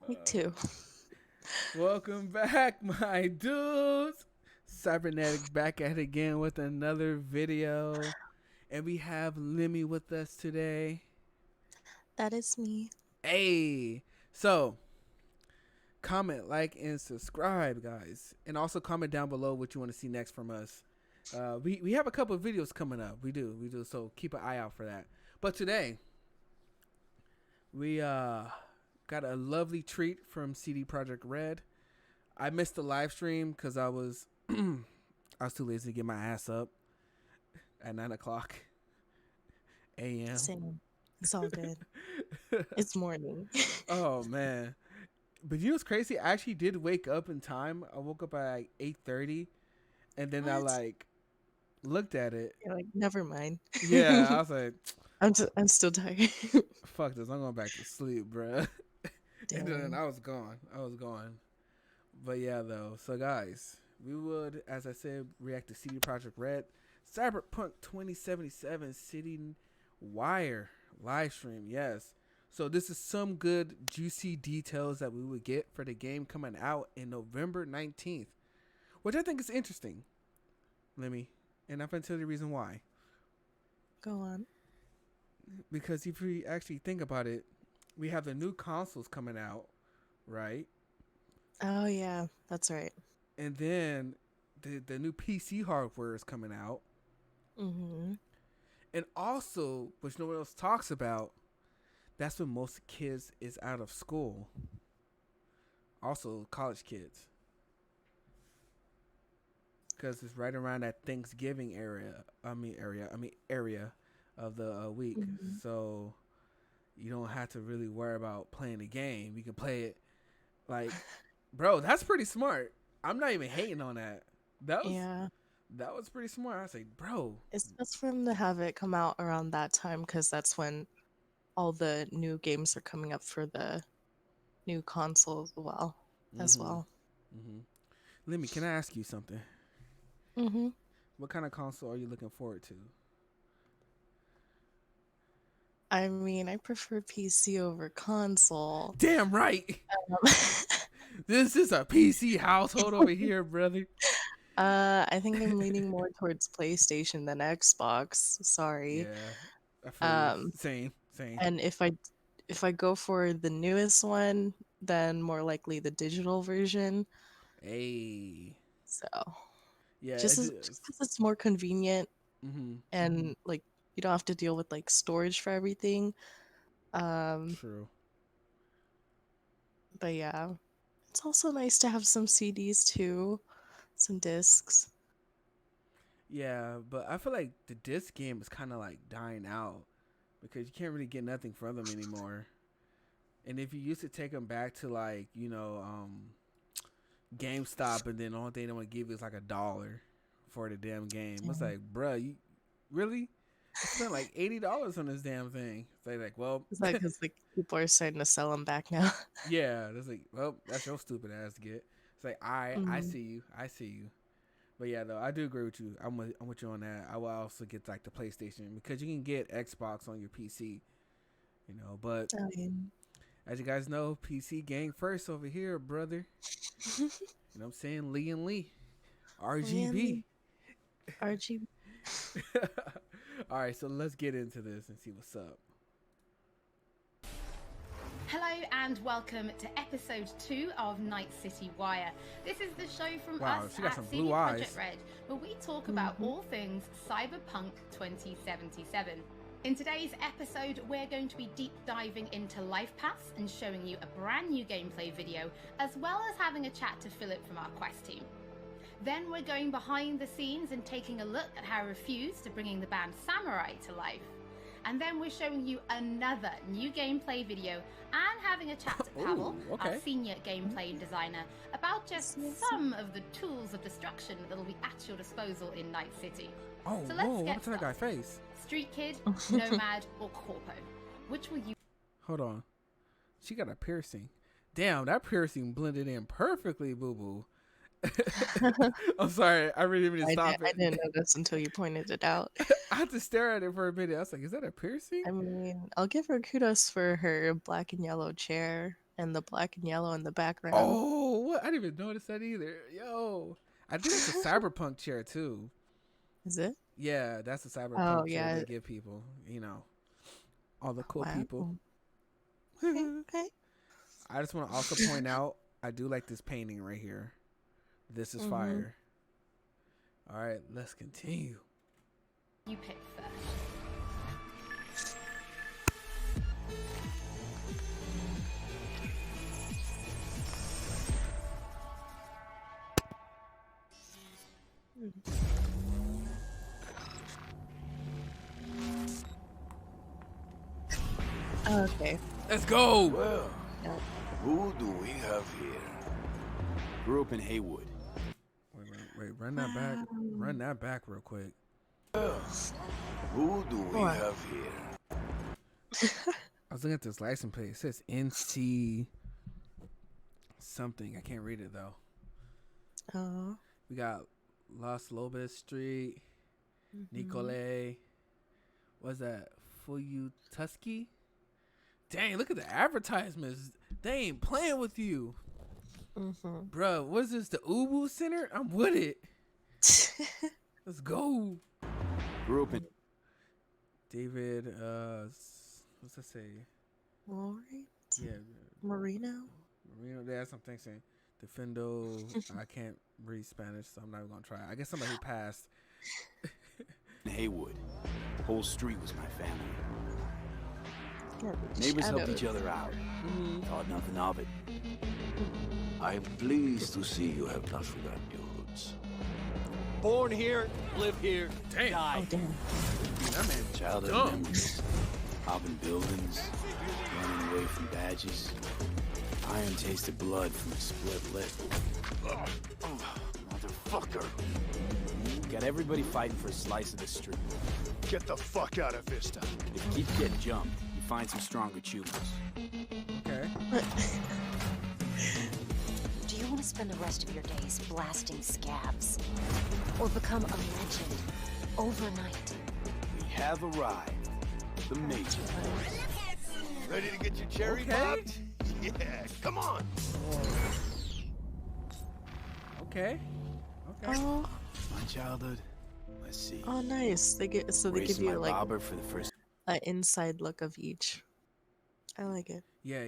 Me too. Welcome back, my dudes. Cybernetic back at it again with another video. And we have Lemmy with us today. That is me. Hey. So, comment, like, and subscribe, guys. And also comment down below what you want to see next from us. We have a couple of videos coming up. We do. So keep an eye out for that. But today, we got a lovely treat from CD Projekt Red. I missed the live stream because I was I was too lazy to get my ass up at 9 o'clock a.m. Same. It's all good. It's morning. Oh man. But you know what's crazy? I actually did wake up in time. I woke up at like 8:30 and then I What? like looked at it. You're like, never mind. Yeah, I was like, I'm still tired. fuck this. I'm going back to sleep, bruh. And then Dang. I was gone. But yeah, though. So guys, we would, as I said, react to CD Projekt Red, Cyberpunk 2077 City Wire live stream. Yes. So this is some good juicy details that we would get for the game coming out in November 19th, which I think is interesting. Lemmy, and I'm gonna tell you the reason why. Go on. Because if we actually think about it, we have the new consoles coming out, right? Oh yeah, that's right. And then the new PC hardware is coming out. Mm-hmm. And also, which no one else talks about, that's when most kids is out of school. Also, college kids, because it's right around that Thanksgiving area of the week. Mm-hmm. So you don't have to really worry about playing the game. You can play it like, bro. That's pretty smart. I'm not even hating on that. That was Yeah. that was pretty smart. I say, bro. It's best for them to have it come out around that time because that's when all the new games are coming up for the new console as Mm-hmm. well. Mm-hmm. Lemmy, can I ask you something? Mm-hmm. What kind of console are you looking forward to? I mean, I prefer PC over console. Damn right. Um, This is a PC household over here, brother. I think I'm leaning more towards PlayStation than Xbox. Sorry. Yeah, I feel you. Um, Same. and if I go for the newest one, then more likely the digital version. Hey, So yeah, just it just is. because it's more convenient Mm-hmm. and like you don't have to deal with like storage for everything. Um, True. but yeah, it's also nice to have some CDs too, some discs. Yeah, but I feel like the disc game is kind of like dying out because you can't really get nothing from them anymore. And if you used to take them back to like GameStop, and then the only thing they want to give you is like $1 for the damn game, it's Dang. like, bruh, you really? I spent like $80 on this damn thing. So like, well, Is that because like people are starting to sell them back now? yeah, that's like, well, that's your stupid ass to get. It's like, I Mm. see you, I see you. But yeah, though, I do agree with you. I'm with you on that. I will also get like the PlayStation because you can get Xbox on your PC, But I mean, as you guys know, PC gang first over here, brother. You know what I'm saying? Lee and Lee, RGB. Really? RGB. All right, so let's get into this and see what's up. Hello and welcome to episode 2 of Night City Wire. This is the show from Wow, us she got at some CD blue eyes. Projekt Red, where we talk about all things Cyberpunk 2077. In today's episode, we're going to be deep diving into Life Pass and showing you a brand new gameplay video, as well as having a chat to Philip from our quest team. Then we're going behind the scenes and taking a look at how Refused are bringing the band Samurai to life. And then we're showing you another new gameplay video and having a chat to Pavel, Ooh, okay. our senior gameplay designer, about just some of the tools of destruction that will be at your disposal in Night City. Oh, So let's whoa, get what's that guy started. face? Street Kid, Nomad, or Corpo? Which will you... Hold on. She got a piercing. Damn, that piercing blended in perfectly, boo boo. I'm sorry, I really didn't stop I it. didn't notice until you pointed it out. I had to stare at it for a minute. I was like, is that a piercing? I mean, I'll give her kudos for her black and yellow chair. and the black and yellow in the background. Oh, what? I didn't even notice that either. Yo, I think it's a cyberpunk chair too. Is it? Yeah, that's a cyberpunk Oh, chair yeah. they give people. You know, all the cool Wow. people. Okay. I just want to also point out, I do like this painting right here. This is fire. All right, let's continue. You pick first. Okay. Let's go. Well, Yep. who do we have here? Grew up in Haywood. Wait, run that back. Run that back real quick. Well, who do we What? have here? I was looking at this license plate. It says NC something. I can't read it though. Oh. We got Los Lobos Street, Nicole. What's that? Fuyutuski? Dang, look at the advertisements. They ain't playing with you. Bruh, what is this? The Ubu Center? I'm with it. Let's go. Grew up in David, what's that say? Lori? Yeah. Marino? Marino, that's something saying. Defendo. I can't read Spanish, so I'm not even gonna try. I guess somebody who passed. Haywood. The whole street was my family. Yeah, Neighbors helped shadows. each other out. Thought nothing of it. I'm pleased to see you have not forgotten your roots. Born here, live here, Damn. die. Oh, damn. That man. Childhood Dumb. memories. Robbing buildings, running away from badges. Iron tasted blood from a split lip. Motherfucker. Got everybody fighting for a slice of the street. Get the fuck out of Vista. If you keep getting jumped, you find some stronger choosers. Okay. Do you want to spend the rest of your days blasting scabs? Or become a legend overnight? We have arrived. The Major. Ready to get your cherry Okay. popped? Yeah, come on. Okay. Oh, My childhood. Let's see. oh, nice. They give Racing you my like robber for the first. an inside look of each. I like it. Yeah.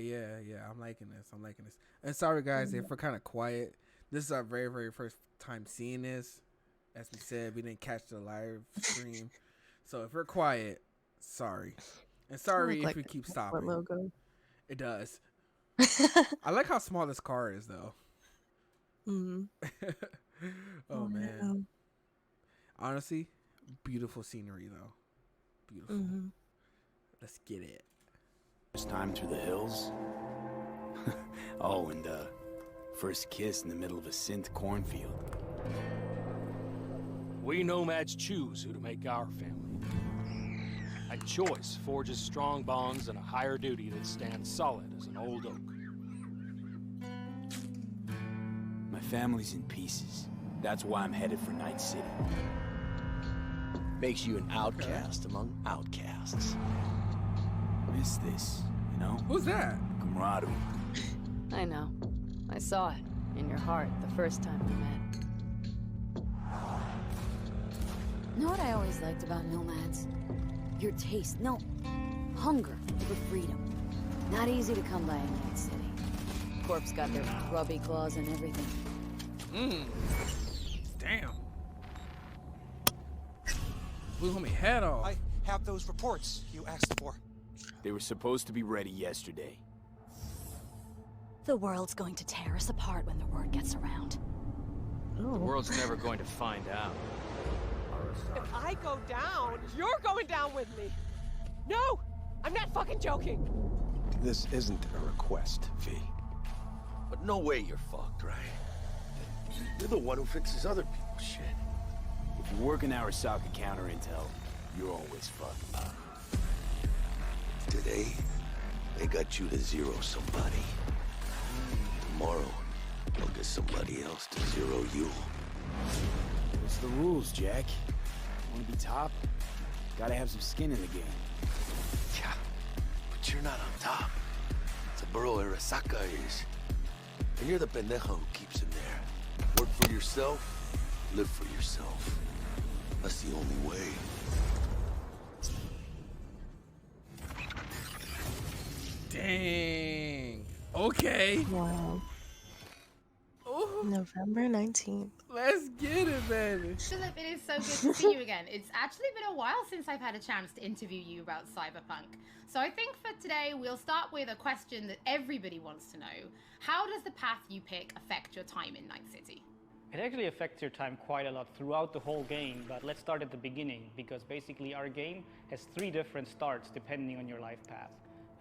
I'm liking this. And sorry, guys, if we're kind of quiet. This is our very, very first time seeing this. As we said, we didn't catch the live stream. So if we're quiet, sorry. And sorry if Look we like keep a stopping. logo. It does. I like how small this car is, though. Oh, man. Honestly, beautiful scenery, though. Beautiful. Let's get it. First time through the hills. Oh, and first kiss in the middle of a synth cornfield. We nomads choose who to make our family. A choice forges strong bonds and a higher duty that stands solid as an old oak. My family's in pieces. That's why I'm headed for Night City. Makes you an outcast among outcasts. Miss this, you know? Who's that? Camaraderie. I know. I saw it in your heart the first time we met. Know what I always liked about nomads? Your taste, no, hunger for freedom. Not easy to come by in Night City. Corpse got their grubby claws and everything. Damn. Blew homie head off. I have those reports you asked for. They were supposed to be ready yesterday. The world's going to tear us apart when the word gets around. The world's never going to find out. If I go down, you're going down with me. No! I'm not fucking joking. This isn't a request, V. But no way you're fucked, right? You're the one who fixes other people's shit. If you work in Arasaka counter intel, you're always fucked. Today, they got you to zero somebody. Tomorrow, they'll get somebody else to zero you. What's the rules, Jack? Want to be top? Gotta have some skin in the game. Yeah, but you're not on top. It's a borough Arasaka is. And you're the pendejo who keeps him there. Work for yourself, live for yourself. That's the only way. Dang. Okay. Wow. Oh, November 19th. let's get it, baby. Philip, it is so good to see you again. It's actually been a while since I've had a chance to interview you about Cyberpunk. So I think for today, we'll start with a question that everybody wants to know. How does the path you pick affect your time in Night City? It actually affects your time quite a lot throughout the whole game, but let's start at the beginning, because basically our game has 3 different starts depending on your life path.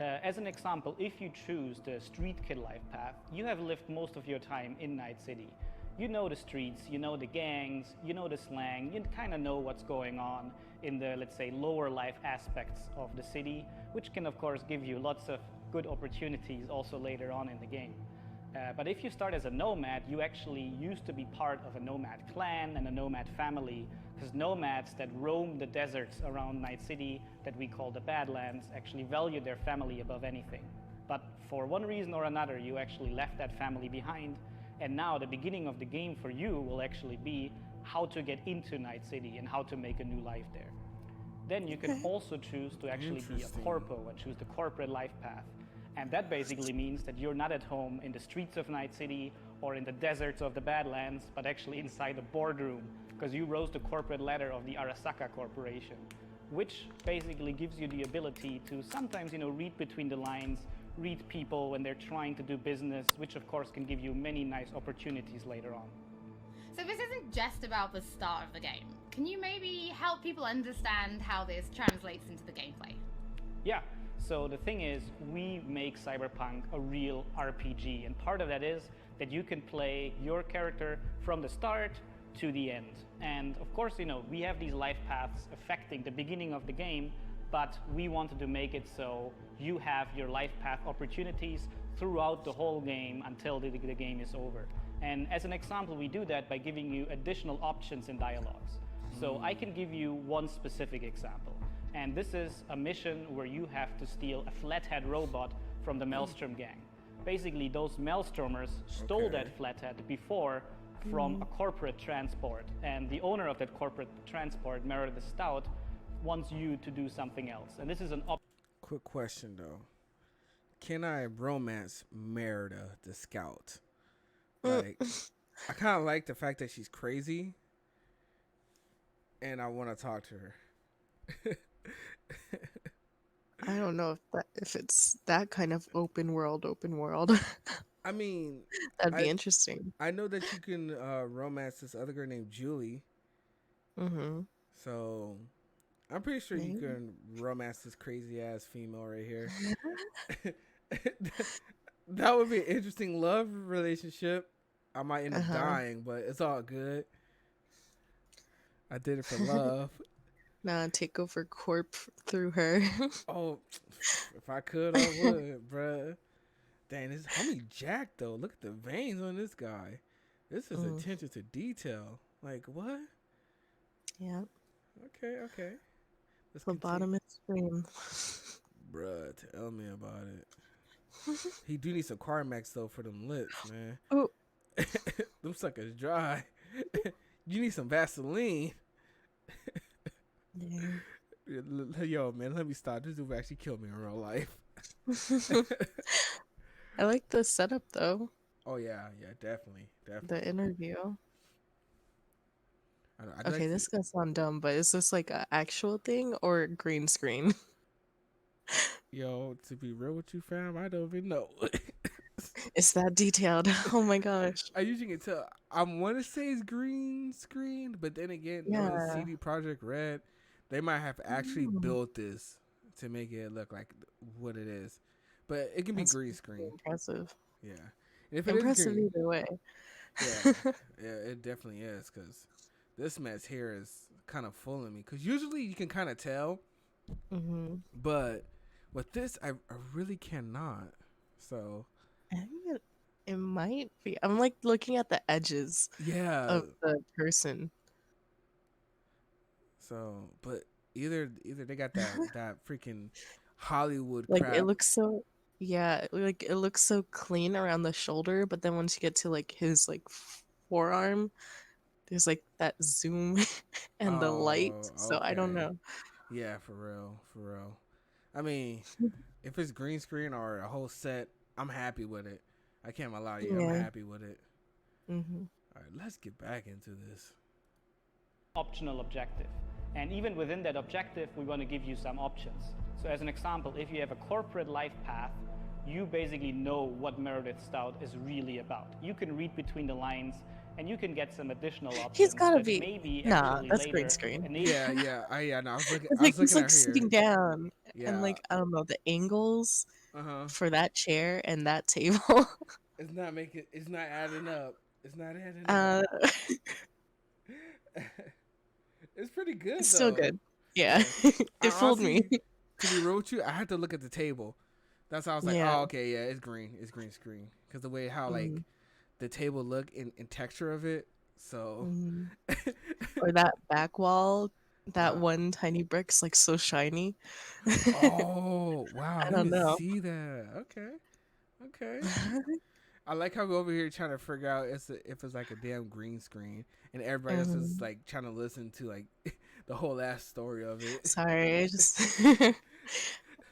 As an example, if you choose the street kid life path, you have lived most of your time in Night City. You know the streets, you know the gangs, you know the slang, you kind of know what's going on in the, let's say, lower life aspects of the city, which can of course give you lots of good opportunities also later on in the game. But if you start as a nomad, you actually used to be part of a nomad clan and a nomad family, because nomads that roam the deserts around Night City, that we call the Badlands, actually value their family above anything. But for one reason or another, you actually left that family behind, and now the beginning of the game for you will actually be how to get into Night City and how to make a new life there. Then you can also choose to actually be a corpo and choose the corporate life path. And that basically means that you're not at home in the streets of Night City or in the deserts of the Badlands, but actually inside a boardroom, because you rose the corporate ladder of the Arasaka Corporation, which basically gives you the ability to sometimes, read between the lines, read people when they're trying to do business, which of course can give you many nice opportunities later on. So this isn't just about the start of the game. Can you maybe help people understand how this translates into the gameplay? Yeah. So the thing is, we make Cyberpunk a real RPG, and part of that is that you can play your character from the start to the end. And of course, we have these life paths affecting the beginning of the game, but we wanted to make it so you have your life path opportunities throughout the whole game until the game is over. And as an example, we do that by giving you additional options in dialogues. So I can give you one specific example. And this is a mission where you have to steal a flathead robot from the Maelstrom gang. Basically, those Maelstromers stole that flathead before from a corporate transport. And the owner of that corporate transport, Meredith Stout, wants you to do something else. And this is an Quick question, though. Can I romance Merida, the scout? Like, I kind of like the fact that she's crazy, and I want to talk to her. I don't know if it's that kind of open world. I mean, that'd be interesting. I know that you can romance this other girl named Julie. Mm-hmm. So I'm pretty sure you can romance this crazy ass female right here. That would be an interesting love relationship. I might end up dying, but it's all good. I did it for love. Nah, take over Corp through her. Oh, if I could, I would, bruh. Dang, this homie Jack, though. Look at the veins on this guy. This is attention to detail. Like, what? Yeah. Okay. Lobotomist scream. Bruh, tell me about it. He do need some Carmex, though, for them lips, man. Oh. Them suckers dry. You need some Vaseline. Yeah. Yo, man, let me stop. This dude actually killed me in real life. I like the setup, though. Oh, yeah, definitely. The interview. I'd Okay, like this gonna sound dumb, but is this like an actual thing or green screen? Yo, to be real with you, fam, I don't even know. It's that detailed. Oh my gosh. I usually can tell. I want to say it's green screen, but then again, knowing CD Projekt Red, they might have actually built this to make it look like what it is. But it can be green screen. Impressive. Yeah. And if Impressive it is green, either way. yeah, it definitely is, because this man's hair is kind of fooling me. Because usually you can kind of tell, but with this, I really cannot. So I think it might be. I'm like looking at the edges of the person. So, but either they got that freaking Hollywood like crap. it looks so Yeah, like it looks so clean around the shoulder, but then once you get to like his like forearm, there's like that zoom and the light. Oh, So I don't okay. know. Yeah, for real, for real. I mean, if it's green screen or a whole set, I'm happy with it. I can't lie to you, I'm Yeah. happy with it. Hmm. All right, let's get back into this. Optional objective. And even within that objective, we want to give you some options. So as an example, if you have a corporate life path, you basically know what Meredith Stout is really about. You can read between the lines and you can get some additional He's options gotta that be. maybe Nah, actually that's green later screen. enable. Yeah. No, It's I like was he's looking like at sitting here. down, and Yeah. like I don't know the angles Uh huh. for that chair and that table. It's not adding up. It's not adding up. uh, It's pretty good it's still though. good. Yeah, Yeah. I it fooled me. honestly, to be real with you, I had to look at the table. That's how I was like, Yeah. oh, okay, yeah, it's green. It's green screen. Because the way how like Hmm. the table look and texture of it. So. Hmm. Or that back wall, that uh, one tiny brick's like so shiny. oh wow! I I didn't don't even know. see that. Okay. I like how we're over here trying to figure out if it's like a damn green screen, and everybody else is Hmm. like trying to listen to like the whole last story of it. Sorry,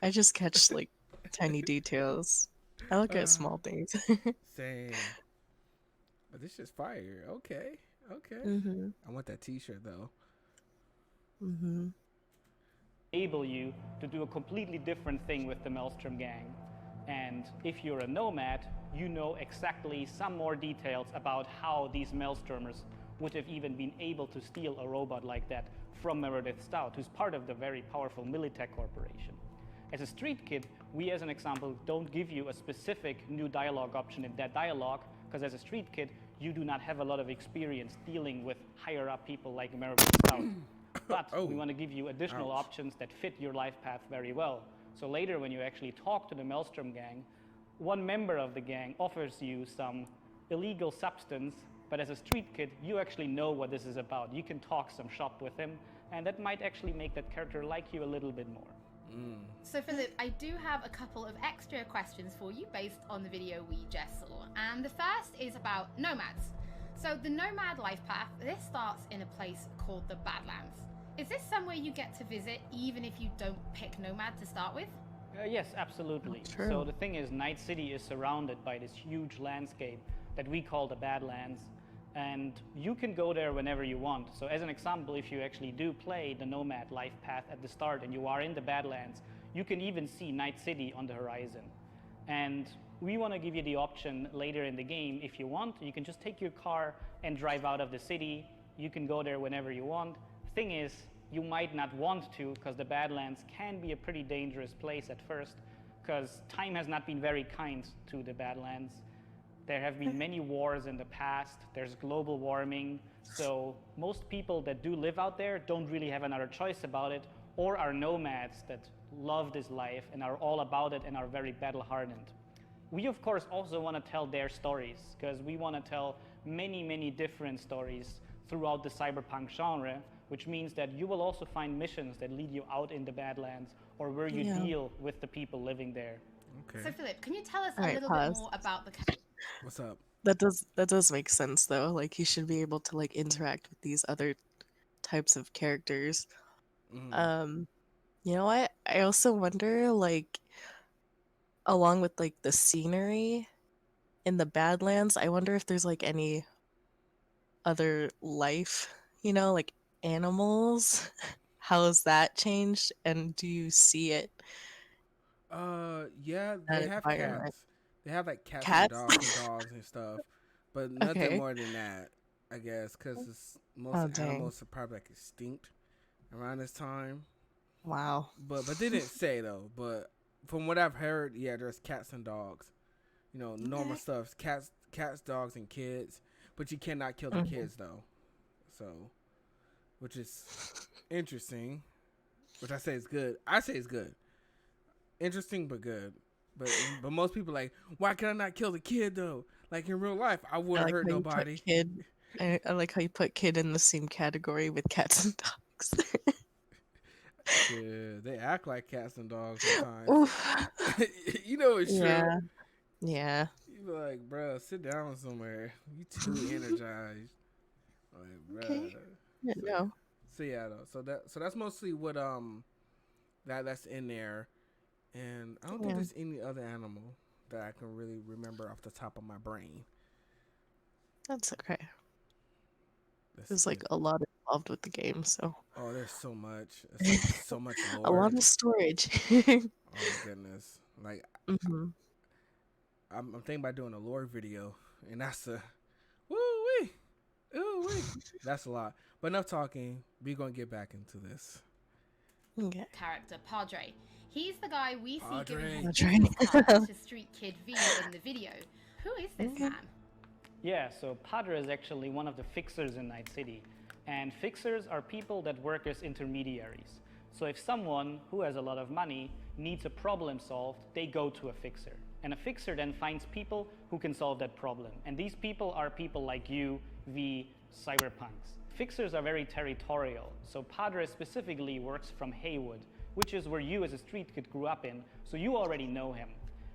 I just catch like tiny details. I look at Uh, small things. same. But this is fire. Okay. Hmm. I want that T-shirt though. Hmm. Enable you to do a completely different thing with the Maelstrom gang. And if you're a nomad, you know exactly some more details about how these Maelstromers would have even been able to steal a robot like that from Meredith Stout, who's part of the very powerful Militech Corporation. As a street kid, we as an example don't give you a specific new dialogue option in that dialogue, because as a street kid, you do not have a lot of experience dealing with higher up people like Meredith Stout. But we want to give you additional options that fit your life path very well. So later when you actually talk to the Maelstrom gang, one member of the gang offers you some illegal substance, but as a street kid, you actually know what this is about. You can talk some shop with him, and that might actually make that character like you a little bit more. So Philip, I do have a couple of extra questions for you based on the video we just saw. And the first is about nomads. So the nomad life path, this starts in a place called the Badlands. Is this somewhere you get to visit even if you don't pick nomad to start with? Yes, absolutely. True. So the thing is, Night City is surrounded by this huge landscape that we call the Badlands, and you can go there whenever you want. So as an example, if you actually do play the Nomad life path at the start and you are in the Badlands, you can even see Night City on the horizon. And we want to give you the option later in the game, if you want, you can just take your car and drive out of the city. You can go there whenever you want. Thing is, you might not want to, because the Badlands can be a pretty dangerous place at first, because time has not been very kind to the Badlands. There have been many wars in the past. There's global warming. So most people that do live out there don't really have another choice about it, or are nomads that love this life and are all about it and are very battle hardened. We of course also want to tell their stories, because we want to tell many different stories throughout the cyberpunk genre, which means that you will also find missions that lead you out in the Badlands, or where you deal with the people living there. So Philip, can you tell us All a right, little pause. bit more about the What's up? That does make sense though. Like you should be able to like interact with these other types of characters. Mm. You know what? I also wonder like along with like the scenery in the Badlands, I wonder if there's like any other life, like animals. How has that changed? And do you see it, Yeah, that they have environment? cats. They have like cats Cats? and dogs and stuff, but nothing Okay. more than that, I guess, because most Oh dang. animals are probably like extinct around this time. Wow. But they didn't say though. But from what I've heard, yeah, there's cats and dogs. You know, normal Okay. stuff. Cats, dogs, and kids. But you cannot kill the Mhm. kids though. So, which is interesting. Which I say is good. I say it's good. Interesting but good. But most people like, why can I not kill the kid though? Like in real life, I I wouldn't like hurt how you put nobody. kid. I like how you put kid in the same category with cats and dogs. Shit, they act like cats and dogs sometimes. Oof. You know it's true. Yeah. Yeah. You be like, bruh, sit down somewhere. You too energized. Like, bruh. Okay. Yeah, So, no. so yeah, though. So that's mostly what that's in there, and I don't think Yeah. there's any other animal that I can really remember off the top of my brain. That's okay. Let's There's see. like a lot involved with the game, so Oh, there's so much. It's like so much a lore. lot of storage. Oh my goodness. Like hmm I'm thinking about doing a lore video, and that's a woo wee, ooh wee. That's a lot. But enough talking. We're gonna get back into this. Okay. Character Padre. He's the guy we see giving his Padre. business card to street kid V in the video. Who is this Okay. man? Yeah, so Padre is actually one of the fixers in Night City. And fixers are people that work as intermediaries. So if someone who has a lot of money needs a problem solved, they go to a fixer. And a fixer then finds people who can solve that problem. And these people are people like you, V, cyberpunks. Fixers are very territorial. So Padre specifically works from Haywood, which is where you as a street kid grew up in, so you already know him.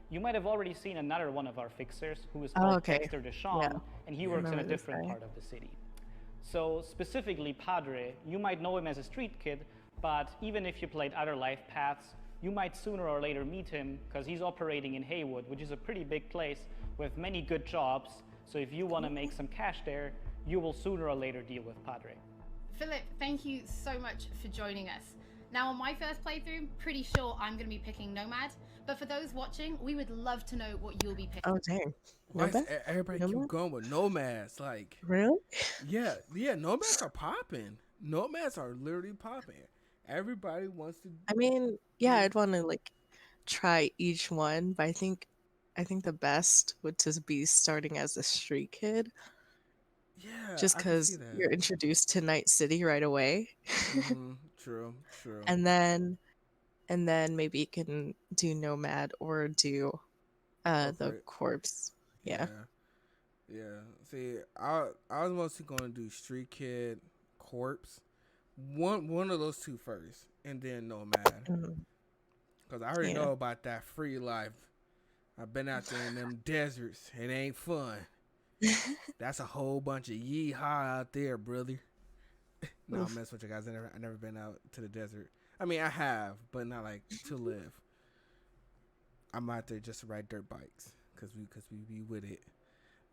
You might have already seen another one of our fixers who is called okay. Dexter Deshawn, Yeah. and he works in a remember this different guy. part of the city. So specifically Padre, you might know him as a street kid, but even if you played other life paths, you might sooner or later meet him because he's operating in Haywood, which is a pretty big place with many good jobs. So if you want to make some cash there, you will sooner or later deal with Padre. Philip, thank you so much for joining us. Now, on my first playthrough, pretty sure I'm going to be picking Nomad, but for those watching, we would love to know what you'll be picking. Oh dang. Why Nomad? does everybody keep Nomad? going with nomads? Like, Really? yeah, nomads are popping. Nomads are literally popping. Everybody wants to. I mean, yeah, I'd want to like try each one, but I think the best would just be starting as a street kid, Yeah, just I can see because that. you're introduced to Night City right away, True, true. and then maybe you can do Nomad or do the Corporate. corpse. Yeah. Yeah. See, I was mostly gonna do street kid, corpse, one of those two first, and then nomad, Mhm. because I already Yeah. know about that free life. I've been out there in them deserts. It ain't fun. That's a whole bunch of yeehaw out there, brother. No, I'm messing with you guys. I never been out to the desert. I mean, I have, but not like to live. I'm out there just to ride dirt bikes, cause we be with it.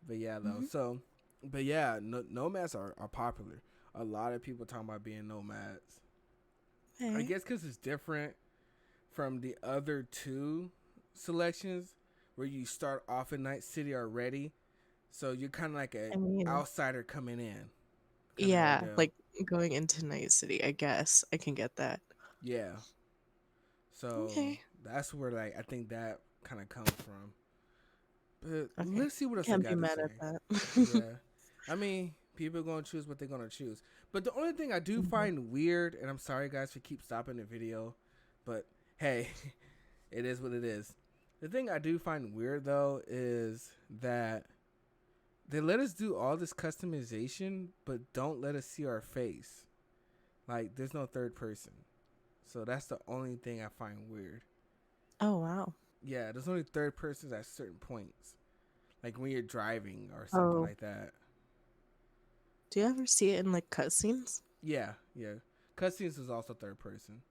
But yeah, though. So, but yeah, nomads are popular. A lot of people talking about being nomads. I Okay. guess because it's different from the other two selections, where you start off in Night City already. So you're kind of like a I mean, outsider coming in. Kinda yeah, idea. like going into Night City, I guess I can get that. Yeah. So Okay. that's where like I think that kind of comes from. But Okay. let's see what else Can't I be got mad to at say. that. Yeah. I mean, people are going to choose what they're going to choose. But the only thing I do find weird, and I'm sorry guys for keep stopping the video, but hey, it is what it is. The thing I do find weird though is that they let us do all this customization, but don't let us see our face. Like, there's no third person. So that's the only thing I find weird. Oh wow. Yeah, there's only third persons at certain points. Like when you're driving or something Oh. like that. Do you ever see it in like cutscenes? Yeah. Cutscenes is also third person.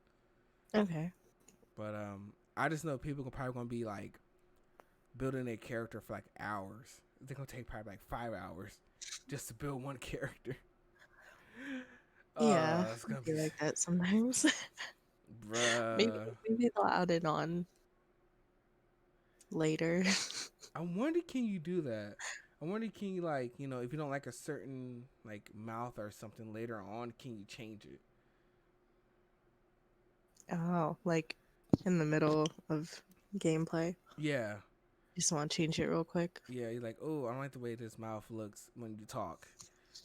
Okay. But I just know people are probably gonna be like building a character for like hours. They're gonna take probably like 5 hours just to build one character. Yeah, It's gonna I feel be like that sometimes. maybe bruh. maybe they'll add it on later. I wonder, can you do that? I wonder, can you like, if you don't like a certain like mouth or something later on, can you change it? Oh, like in the middle of gameplay. Yeah. Just want to change it real quick. Yeah, you're like, oh, I don't like the way this mouth looks when you talk.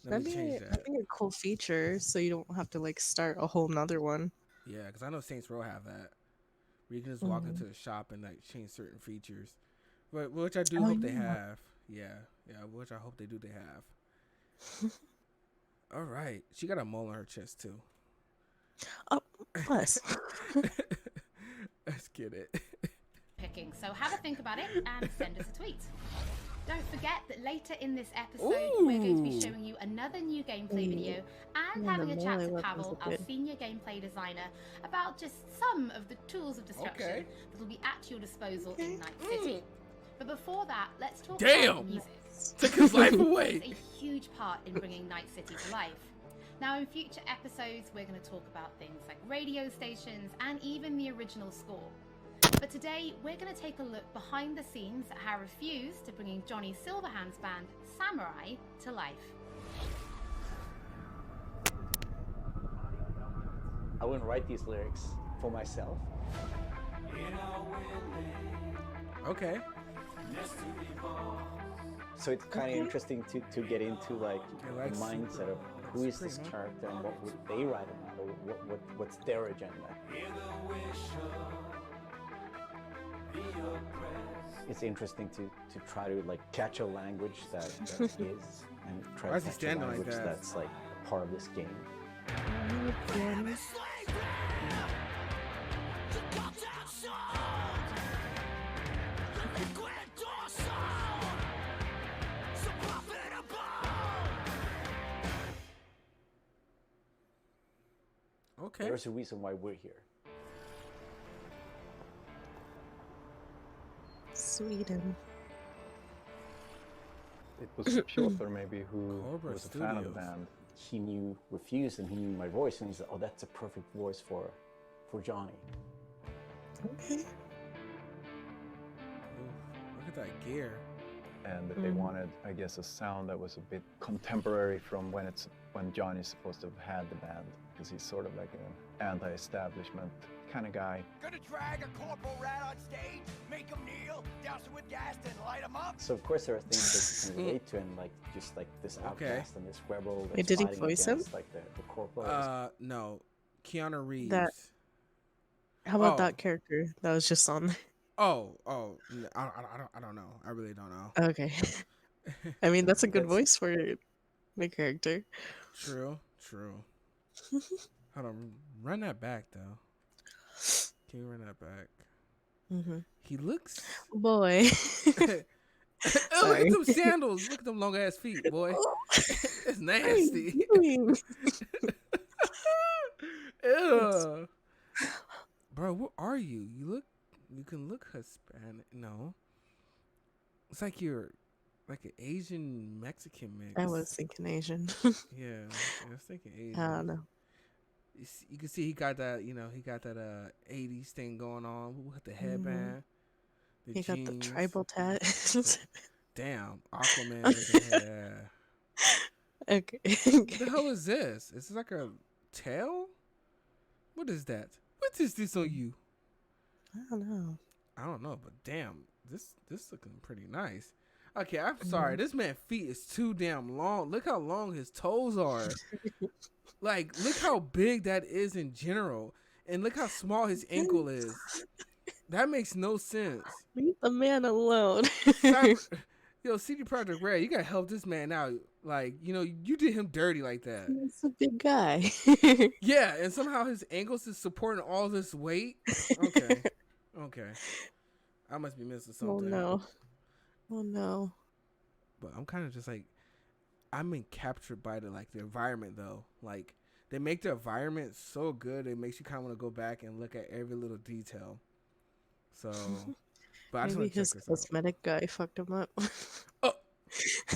Let That'd me be, change that. that'd be a cool feature, so you don't have to like start a whole nother one. Yeah, because I know Saints Row have that. Where you can just walk into the shop and like change certain features. But which I do hope they have. Yeah, which I hope they have. All right. She got a mole on her chest too. Oh, Bless. Let's get it. Picking. So have a think about it and send us a tweet. Don't forget that later in this episode, we're going to be showing you another new gameplay video and having a chat to Pavel, our senior gameplay designer, about just some of the tools of destruction that will be at your disposal in Night City. But before that, let's talk about music. Took his life away. It's a huge part in bringing Night City to life. Now, in future episodes, we're going to talk about things like radio stations and even the original score. But today, we're going to take a look behind the scenes at how Refuse to bringing Johnny Silverhand's band, Samurai, to life. I wouldn't write these lyrics for myself. Okay. So it's kind of interesting to get into like the mindset of who is this character and what would they write about, or what's their agenda. It's interesting to try to like catch a language that is, and try to catch a language that's like part of this game. Okay. There's a reason why we're here. Sweden. It was Piotr maybe who was a fan of the band. He knew Refuse and he knew my voice, and he said, "Oh, that's a perfect voice for Johnny." Okay. Look at that gear. And they wanted, I guess, a sound that was a bit contemporary from when Johnny's supposed to have had the band, because he's sort of like an anti-establishment kind of guy. Gonna drag a corporal rat on stage, make him kneel, douse him with gas, then light him up. So of course there are things that you can relate to, and like just like this outcast and this rebel that's did he fighting voice against him? like the corporal. No, Keanu Reeves. How about that character that was just on? I don't know. I really don't know. Okay. I mean, that's a good voice for the character. True. Hold on, run that back though. Can you run that back? Mm-hmm. He looks. Boy. Oh, look at them sandals. Look at them long ass feet, boy. It's nasty. Ew. Bro, what are you? You can look Hispanic. No. It's like you're like an Asian Mexican mix. I was thinking Asian. Yeah, I was thinking Asian. I don't know. You can see he got that 80s thing going on with the headband. The he jeans. got the tribal tat. Damn, Aquaman looking head. Okay. What the hell is this? Is this like a tail? What is that? What is this on you? I don't know, but damn, this looking pretty nice. Okay, I'm sorry. This man's feet is too damn long. Look how long his toes are. Like, look how big that is in general, and look how small his ankle is. That makes no sense. Leave the man alone. Yo, CD Projekt Red, you gotta help this man out. Like, you did him dirty like that. He's a big guy. Yeah, and somehow his ankles is supporting all this weight. Okay. I must be missing something. Oh no. But I'm kind of just like, I'm captured by the environment though. Like, they make the environment so good, it makes you kind of want to go back and look at every little detail. So, but I just Maybe want to his check this out. cosmetic guy fucked him up. Oh.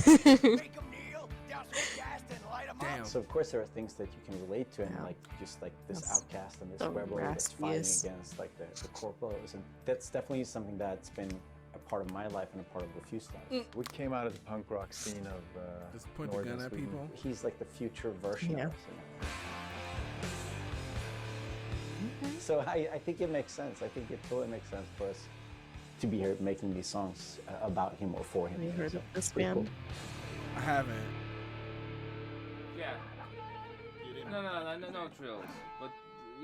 Make him kneel, douse him with gas, then light him Damn. up. So of course there are things that you can relate to, and like just like this outcast and this rebel that's fighting against like the corporals, and that's definitely something that's been a part of my life and a part of Refuse life. We came out of the punk rock scene of Just point the Northern gun at Sweden. people. He's like the future version of us. So I think it makes sense. I think it totally makes sense for us to be here making these songs about him or for him. Have you heard so of this pretty band? cool. I haven't. Yeah. No trills. But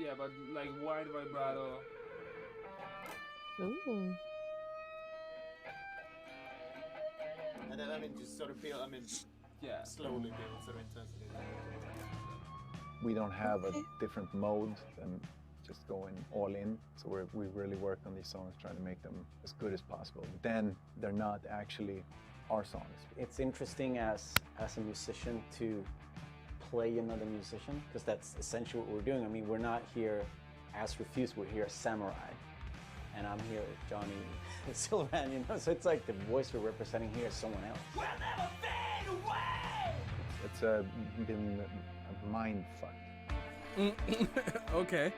yeah, but like wide vibrato. Ooh. And then just sort of build, yeah, slowly build sort of intensity. We don't have a different mode than just going all in. So we really work on these songs, trying to make them as good as possible. But then they're not actually our songs. It's interesting as a musician to play another musician, because that's essentially what we're doing. I mean, we're not here as Refused, we're here as Samurai. And I'm here as Johnny Silverhand, you know? So it's like the voice we're representing here is someone else. We'll never fade away! It's been a mind fuck. Okay.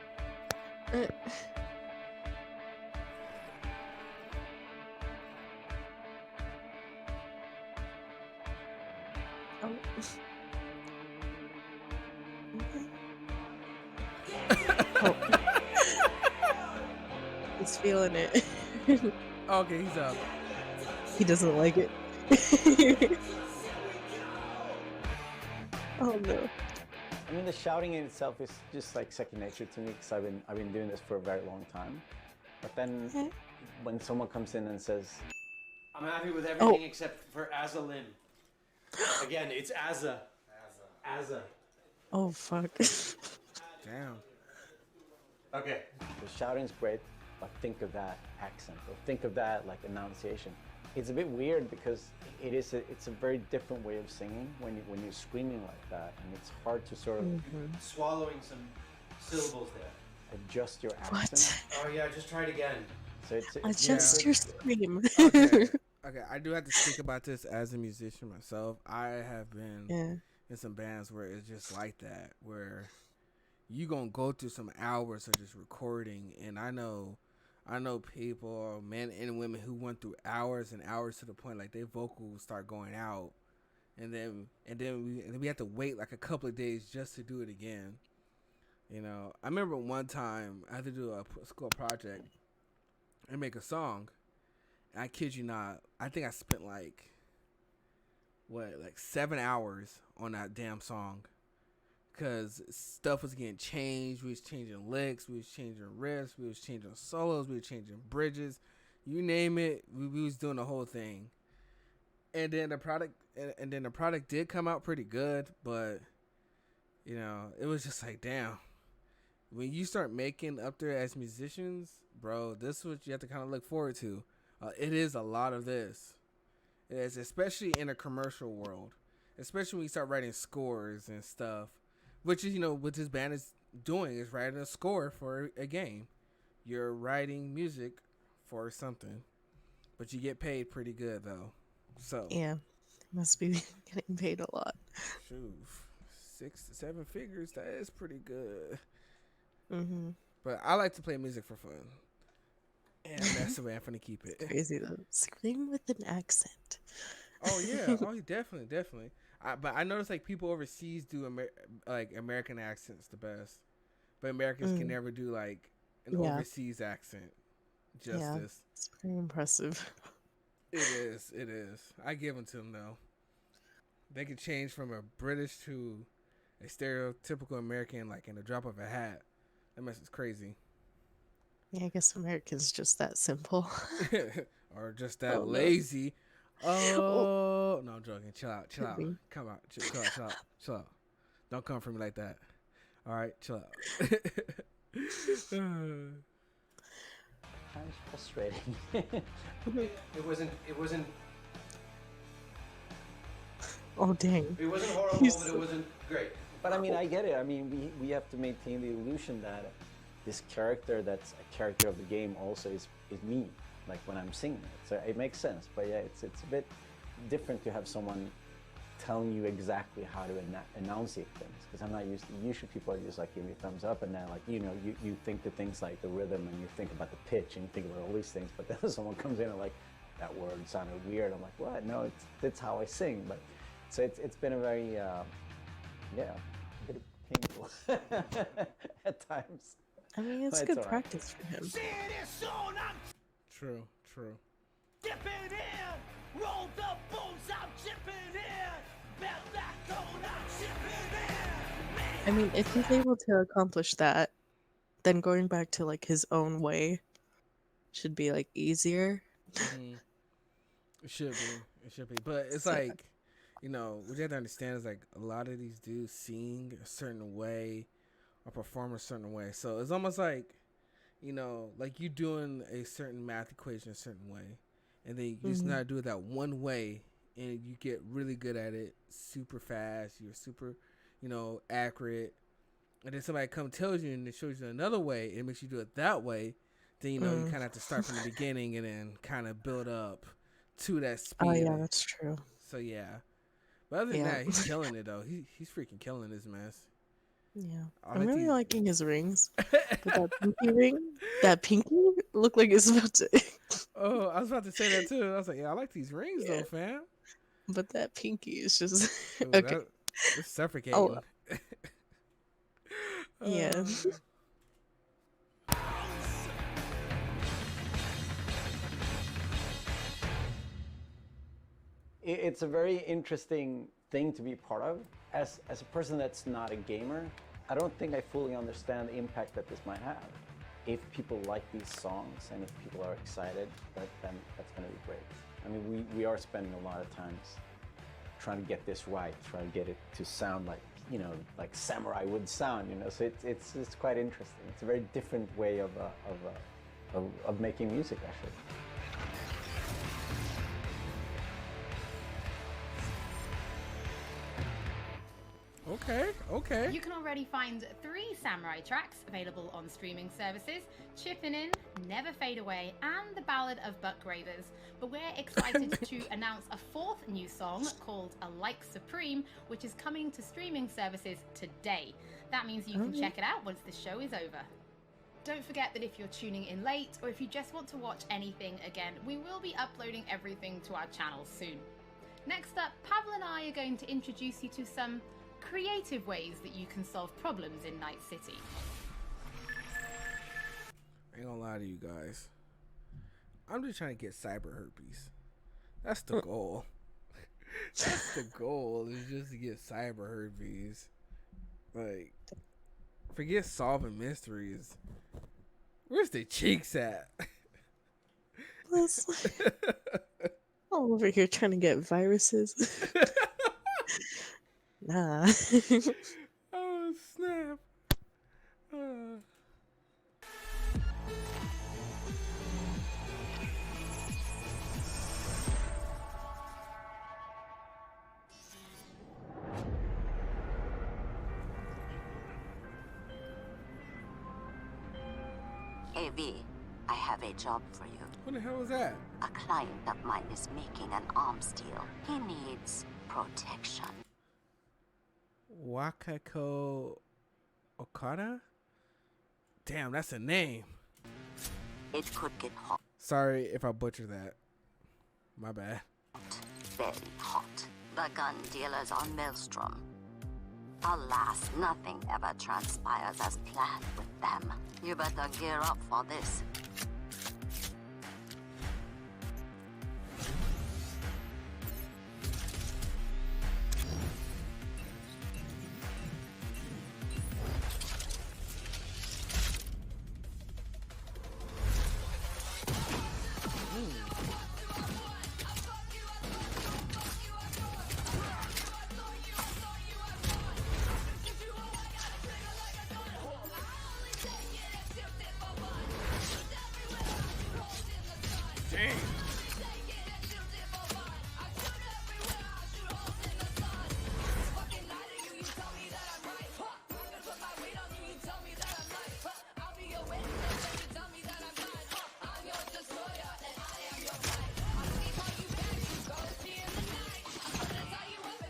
He's feeling it. Okay, he's up. He doesn't like it. Oh no. I mean, the shouting in itself is just like second nature to me, because I've been doing this for a very long time. But then when someone comes in and says, I'm happy with everything except for Azalin. Again, it's Azza. Azza. Oh fuck. Damn. okay, the shouting's great, but think of that accent, or think of that like enunciation. It's a bit weird because it's a very different way of singing when you're screaming like that, and it's hard to sort of Swallowing some syllables there. adjust your accent. Oh yeah, just try it again. So it's Adjust your scream. Okay, I do have to speak about this as a musician myself. I have been in some bands where it's just like that, where you gonna go through some hours of just recording, and I know people, men and women, who went through hours and hours to the point like their vocals start going out, and then we have to wait like a couple of days just to do it again. You know, I remember one time I had to do a school project and make a song. I kid you not, I think I spent like 7 hours on that damn song, because stuff was getting changed. We was changing licks, we was changing riffs, we was changing solos, we was changing bridges, you name it. We was doing the whole thing, and then the product did come out pretty good, but you know, it was just like, damn. When you start making up there as musicians, bro, this is what you have to kind of look forward to. It is a lot of this. It is, especially in a commercial world. Especially when you start writing scores and stuff. Which is, you know, what this band is doing, is writing a score for a game. You're writing music for something. But you get paid pretty good, though. So Yeah. Must be getting paid a lot. Shoot. 6 to 7 figures, that is pretty good. Mm-hmm. But I like to play music for fun. And that's the way I'm gonna keep it. Crazy though. Scream with an accent. Oh yeah. Oh, definitely. But I notice like people overseas do American accents the best, but Americans can never do like an overseas accent justice. Yeah, it's pretty impressive. It is. I give them to them though. They can change from a British to a stereotypical American like in the drop of a hat. That mess is crazy. Yeah, I guess Americans just that simple. Or just that lazy. Oh, no, I'm joking. Chill out. Come out. Chill out. Don't come for me like that. All right, chill out. Kind of frustrating. It wasn't. Oh dang. It wasn't horrible, but it wasn't great. But I mean, I get it. I mean, we have to maintain the illusion that this character that's a character of the game also is me, like when I'm singing it. So it makes sense. But yeah, it's a bit different to have someone telling you exactly how to enunciate things, because I'm not used to, usually people are just like give me a thumbs up, and then like, you know, you think the things like the rhythm, and you think about the pitch, and you think about all these things, but then someone comes in and like, that word sounded weird. I'm like, what? No, that's how I sing. But so it's been a very a bit painful at times. I mean, it's good practice for him. True. Dipping in, roll the bones, I'm chipping in, bet that cone, I'm chipping in. I mean, if he's able to accomplish that, then going back to like his own way should be like easier. Mm-hmm. It should be. But it's like, you know, what you have to understand is like a lot of these dudes sing a certain way, or perform a certain way. So it's almost like, you know, like you doing a certain math equation a certain way, and then you just not do it that one way, and you get really good at it, super fast. You're super, you know, accurate. And then somebody tells you and it shows you another way, it makes you do it that way. Then you know you kind of have to start from the beginning and then kind of build up to that speed. Oh yeah, that's true. So yeah, but other than that, he's killing it though. He's freaking killing this mess. Yeah, I'm really liking his rings. But that pinky looked like it's about to. Oh, I was about to say that too. I was like, yeah, I like these rings though, fam. But that pinky is just Ooh, okay. It's suffocating. Oh, yeah. It's a very interesting thing to be part of. As a person that's not a gamer, I don't think I fully understand the impact that this might have. If people like these songs and if people are excited, then that's going to be great. I mean, we are spending a lot of times trying to get this right, trying to get it to sound like, you know, like samurai would sound, you know. So it's quite interesting. It's a very different way of making music, actually. Okay. You can already find 3 samurai tracks available on streaming services: Chippin' In, Never Fade Away, and The Ballad of Buck Ravers. But we're excited to announce a 4th new song called A Like Supreme, which is coming to streaming services today. That means you can check it out once the show is over. Don't forget that if you're tuning in late, or if you just want to watch anything again, we will be uploading everything to our channel soon. Next up, Pavel and I are going to introduce you to some creative ways that you can solve problems in Night City. I ain't gonna lie to you guys. I'm just trying to get cyber herpes. That's the goal. That's the goal, is just to get cyber herpes. Like, forget solving mysteries. Where's the cheeks at? I'm over here trying to get viruses. Nah. Oh, snap. Hey V, I have a job for you. What the hell was that? A client of mine is making an arms deal. He needs protection. Wakako Okada? Damn, that's a name. It could get hot. Sorry if I butchered that. My bad. Very hot. The gun dealers are Maelstrom. Alas, nothing ever transpires as planned with them. You better gear up for this.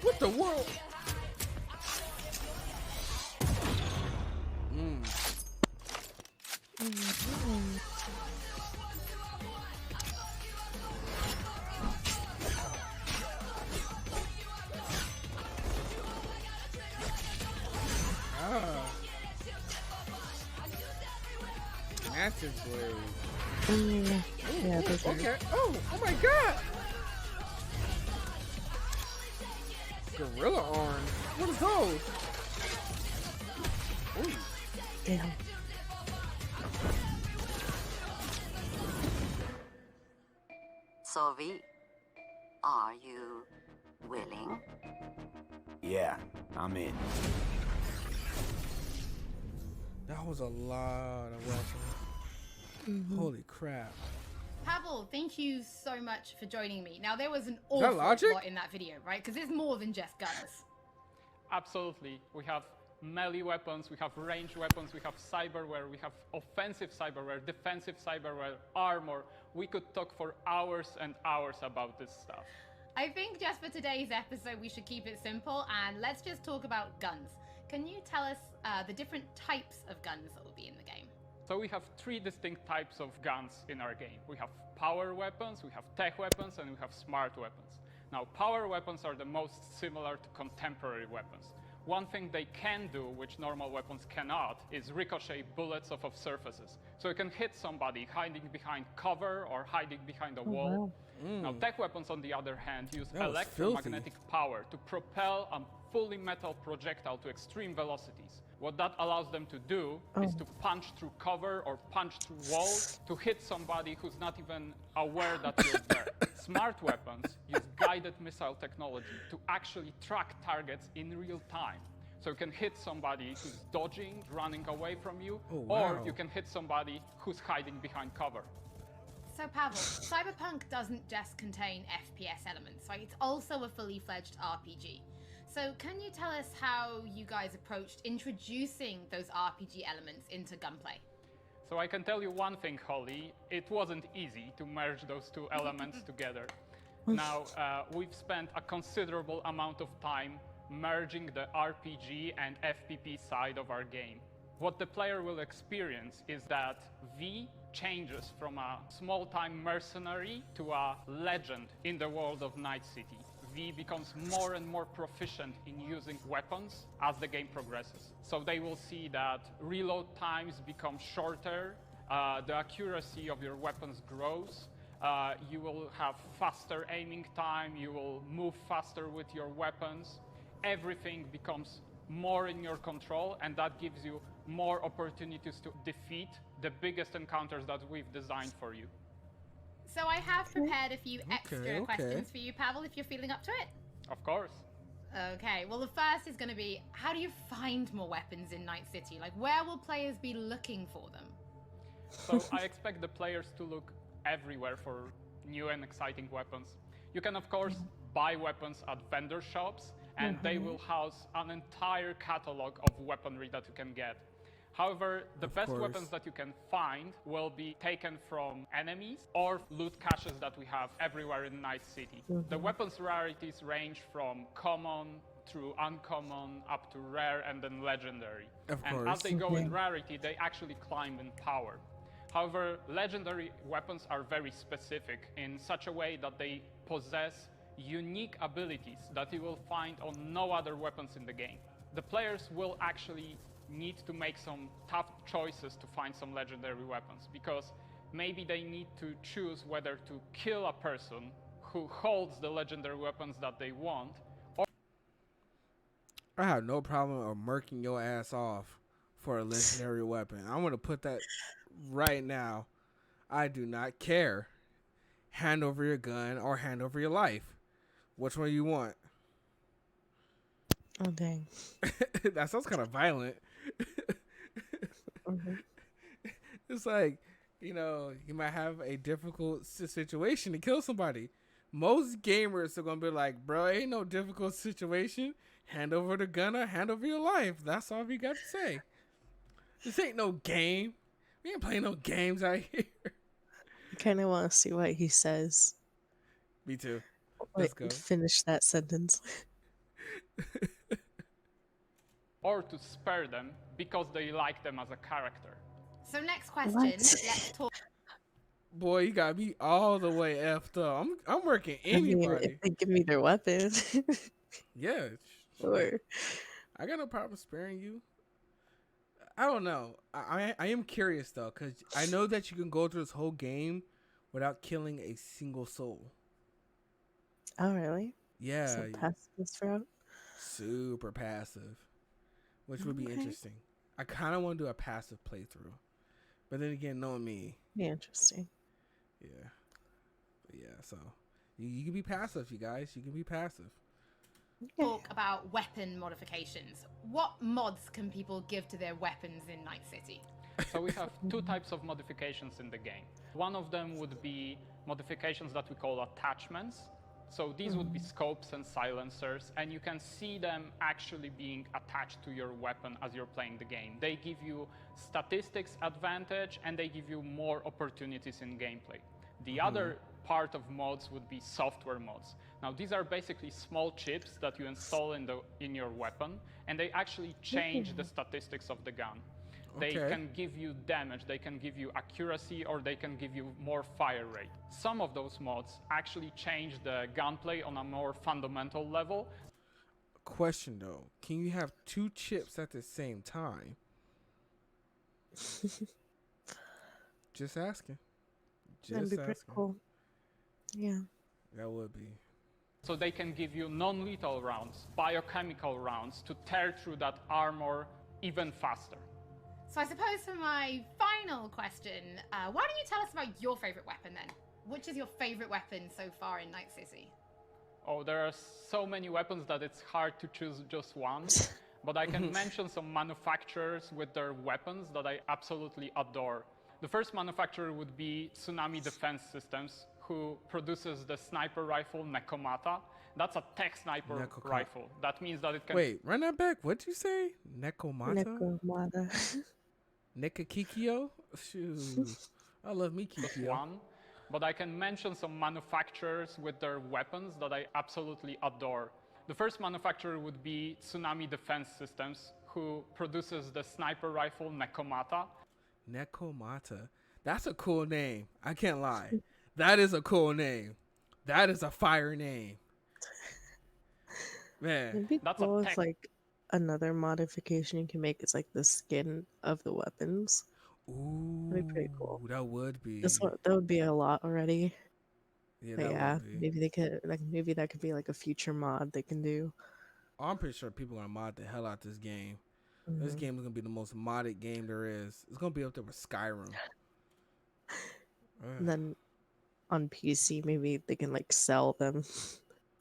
What the world? Massive blade. Yeah, those are... Okay. Oh my god! Gorilla arms. What is those? Ooh. Damn. So V, are you willing? Yeah, I'm in. That was a lot of weapons. Holy crap. Pavel, thank you so much for joining me. Now, there was an that awful logic? lot in that video, right? Because it's more than just guns. Absolutely. We have melee weapons, we have ranged weapons, we have cyberware, we have offensive cyberware, defensive cyberware, armor. We could talk for hours and hours about this stuff. I think just for today's episode, we should keep it simple and let's just talk about guns. Can you tell us the different types of guns that will be in the game? So we have three distinct types of guns in our game. We have power weapons, we have tech weapons, and we have smart weapons. Now, power weapons are the most similar to contemporary weapons. One thing they can do, which normal weapons cannot, is ricochet bullets off of surfaces. So you can hit somebody hiding behind cover or hiding behind a wall. Wow. Now, tech weapons, on the other hand, use That was electromagnetic power to propel a fully metal projectile to extreme velocities. What that allows them to do is to punch through cover or punch through walls to hit somebody who's not even aware that you're there. Smart weapons use guided missile technology to actually track targets in real time. So you can hit somebody who's dodging, running away from you, or you can hit somebody who's hiding behind cover. So Pavel, Cyberpunk doesn't just contain FPS elements, right? It's also a fully fledged RPG. So can you tell us how you guys approached introducing those RPG elements into gunplay? So I can tell you one thing, Holly, it wasn't easy to merge those two elements together. Now, we've spent a considerable amount of time merging the RPG and FPP side of our game. What the player will experience is that V changes from a small-time mercenary to a legend in the world of Night City. V becomes more and more proficient in using weapons as the game progresses. So they will see that reload times become shorter, the accuracy of your weapons grows, you will have faster aiming time, you will move faster with your weapons. Everything becomes more in your control, and that gives you more opportunities to defeat the biggest encounters that we've designed for you. So I have prepared a few extra questions for you, Pavel, if you're feeling up to it. Of course. Okay, well the first is going to be, how do you find more weapons in Night City? Like, where will players be looking for them? So I expect the players to look everywhere for new and exciting weapons. You can, of course, buy weapons at vendor shops, and they will house an entire catalog of weaponry that you can get. However, the best weapons that you can find will be taken from enemies or loot caches that we have everywhere in Night City. The weapons rarities range from common through uncommon up to rare and then legendary. And as they go in rarity, they actually climb in power. However, legendary weapons are very specific in such a way that they possess unique abilities that you will find on no other weapons in the game. The players will actually need to make some tough choices to find some legendary weapons, because maybe they need to choose whether to kill a person who holds the legendary weapons that they want, or I have no problem of murking your ass off for a legendary weapon. I'm going to put that right now. I do not care. Hand over your gun or hand over your life. Which one you want? Oh, dang. That sounds kind of violent. It's like, you know, you might have a difficult situation to kill somebody. Most gamers are going to be like, bro, ain't no difficult situation. Hand over the gun or hand over your life. That's all we got to say. This ain't no game. We ain't playing no games out here. I kind of want to see what he says. Me too. Let's go. Finish that sentence. or to spare them because they like them as a character. So next question, let's talk. Boy, you got me all the way effed up. I'm working anybody. I mean, if they give me their weapon. Yeah. Sure. I got no problem sparing you. I don't know. I am curious though, because I know that you can go through this whole game without killing a single soul. Oh, really? Yeah. So pass this route? Super passive, which would be interesting. I kind of want to do a passive playthrough, but then again, knowing me, be interesting. Yeah, but yeah. So you can be passive, you guys. You can be passive. talk about weapon modifications. What mods can people give to their weapons in Night City? So we have two types of modifications in the game. One of them would be modifications that we call attachments. So these would be scopes and silencers, and you can see them actually being attached to your weapon as you're playing the game. They give you statistics advantage, and they give you more opportunities in gameplay. The other part of mods would be software mods. Now, these are basically small chips that you install in your weapon, and they actually change the statistics of the gun. They can give you damage, they can give you accuracy, or they can give you more fire rate. Some of those mods actually change the gunplay on a more fundamental level. Question though, can you have two chips at the same time? Just asking. That'd be pretty cool. Yeah. That would be. So they can give you non-lethal rounds, biochemical rounds to tear through that armor even faster. So I suppose for my final question, why don't you tell us about your favorite weapon then? Which is your favorite weapon so far in Night City? Oh, there are so many weapons that it's hard to choose just one. But I can mention some manufacturers with their weapons that I absolutely adore. The first manufacturer would be Tsunami Defense Systems, who produces the sniper rifle Nekomata. That's a tech sniper rifle. That means that it can... Wait, run that back. What'd you say? Nekomata? Nekomata. Nekakikyo? Shoot. I love me Kikyo. One. But I can mention some manufacturers with their weapons that I absolutely adore. The first manufacturer would be Tsunami Defense Systems, who produces the sniper rifle Nekomata. Nekomata. That's a cool name. I can't lie. That is a cool name. That is a fire name. Man. It'd be cool if like another modification you can make is like the skin of the weapons. Ooh, that'd be pretty cool. That would be. That would be a lot already. Yeah, but that yeah, would be. maybe they could maybe that could be like a future mod they can do. I'm pretty sure people are gonna mod the hell out this game. This game is gonna be the most modded game there is. It's gonna be up there with Skyrim. And then on PC, maybe they can like sell them,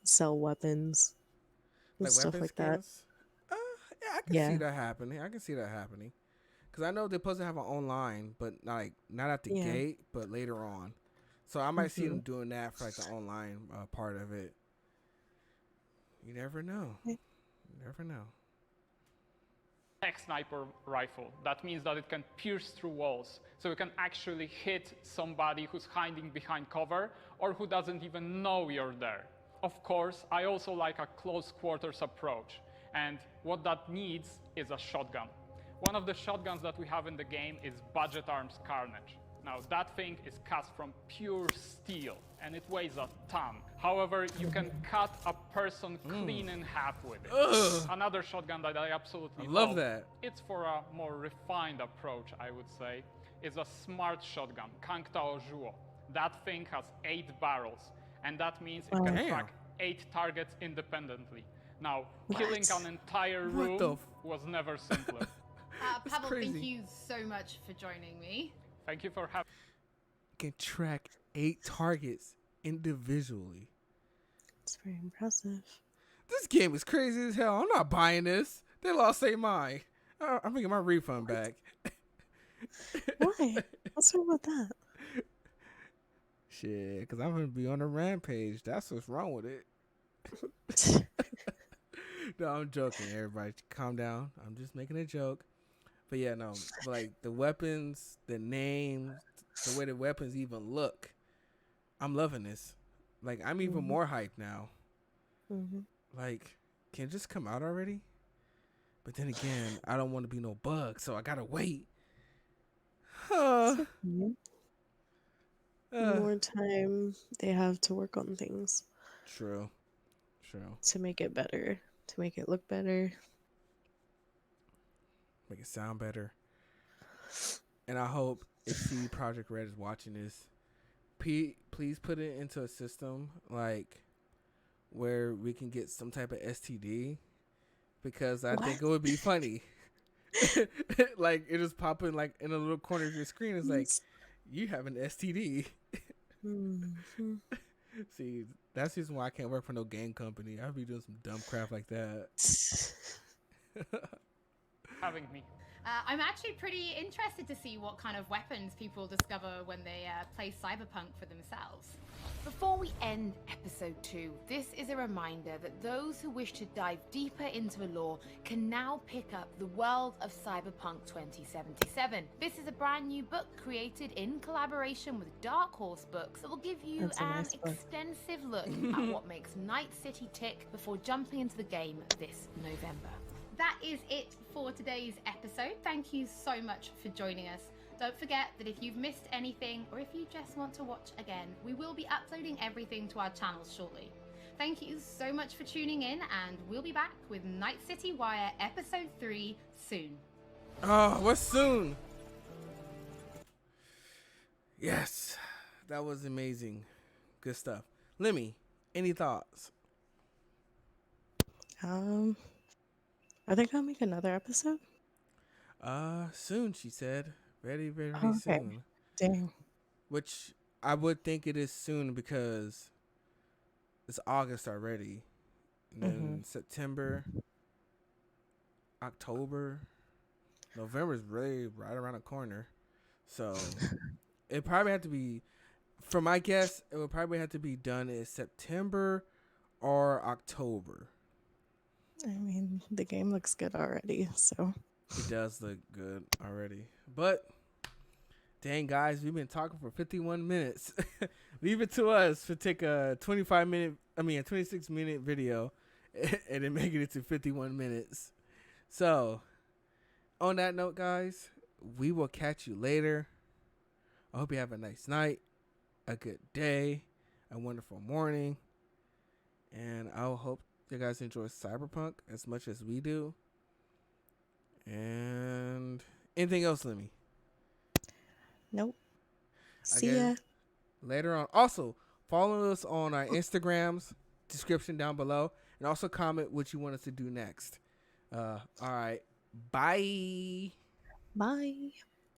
sell weapons, and Like stuff weapon like that. skins? Yeah, I can see that happening. I can see that happening. Cause I know they're supposed to have an online, but not at the gate, but later on. So I might see them doing that for like the online part of it. You never know. You never know. Tech sniper rifle. That means that it can pierce through walls. So it can actually hit somebody who's hiding behind cover or who doesn't even know you're there. Of course, I also like a close quarters approach. And what that needs is a shotgun. One of the shotguns that we have in the game is Budget Arms Carnage. Now that thing is cast from pure steel and it weighs a ton. However, you can cut a person clean in half with it. Another shotgun that I absolutely love that. It's for a more refined approach, I would say, is a smart shotgun, Kangtao Zhuo. That thing has 8 barrels, and that means it can track 8 targets independently. Now, killing an entire room was never simpler. Pavel, thank you so much for joining me. Thank you for having me. Can track 8 targets individually. It's very impressive. This game is crazy as hell. I'm not buying this. They lost their mind. I'm getting my refund back. Why? What's wrong with that? Shit, because I'm going to be on a rampage. That's what's wrong with it. No, I'm joking. Everybody, calm down. I'm just making a joke. But yeah, no, like the weapons, the names, the way the weapons even look. I'm loving this. Like, I'm even more hyped now. Like, can it just come out already? But then again, I don't want to be no bug, so I gotta wait. More time they have to work on things. True. To make it better, to make it look better. Make it sound better. And I hope if CD Projekt Red is watching this, please put it into a system like where we can get some type of STD, because I think it would be funny. Like it just popping like in a little corner of your screen. It's like you have an STD. See, that's the reason why I can't work for no game company. I'd be doing some dumb crap like that. Having me. I'm actually pretty interested to see what kind of weapons people discover when they play Cyberpunk for themselves. Before we end episode 2, this is a reminder that those who wish to dive deeper into the lore can now pick up The World of Cyberpunk 2077. This is a brand new book created in collaboration with Dark Horse Books that will give you That's a an nice book. extensive look at what makes Night City tick before jumping into the game this November. That is it for today's episode. Thank you so much for joining us. Don't forget that if you've missed anything or if you just want to watch again, we will be uploading everything to our channels shortly. Thank you so much for tuning in, and we'll be back with Night City Wire Episode 3 soon. Oh, what's soon? Yes, that was amazing. Good stuff. Lemmy, any thoughts? Are they gonna make another episode? Soon, she said. Very, very Okay. soon. Dang. Which I would think it is soon because it's August already. And then September, October, November is really right around the corner. So it probably have to be, from my guess, it would probably have to be done in September or October. I mean, the game looks good already, so. It does look good already. But, dang, guys, we've been talking for 51 minutes. Leave it to us to take a 26-minute video and then make it into 51 minutes. So, on that note, guys, we will catch you later. I hope you have a nice night, a good day, a wonderful morning. And I hope you guys enjoy Cyberpunk as much as we do. And anything else, Lemmy? Nope. See ya. Later on. Also, follow us on our Instagrams, description down below, and also comment what you want us to do next. All right. Bye. Bye.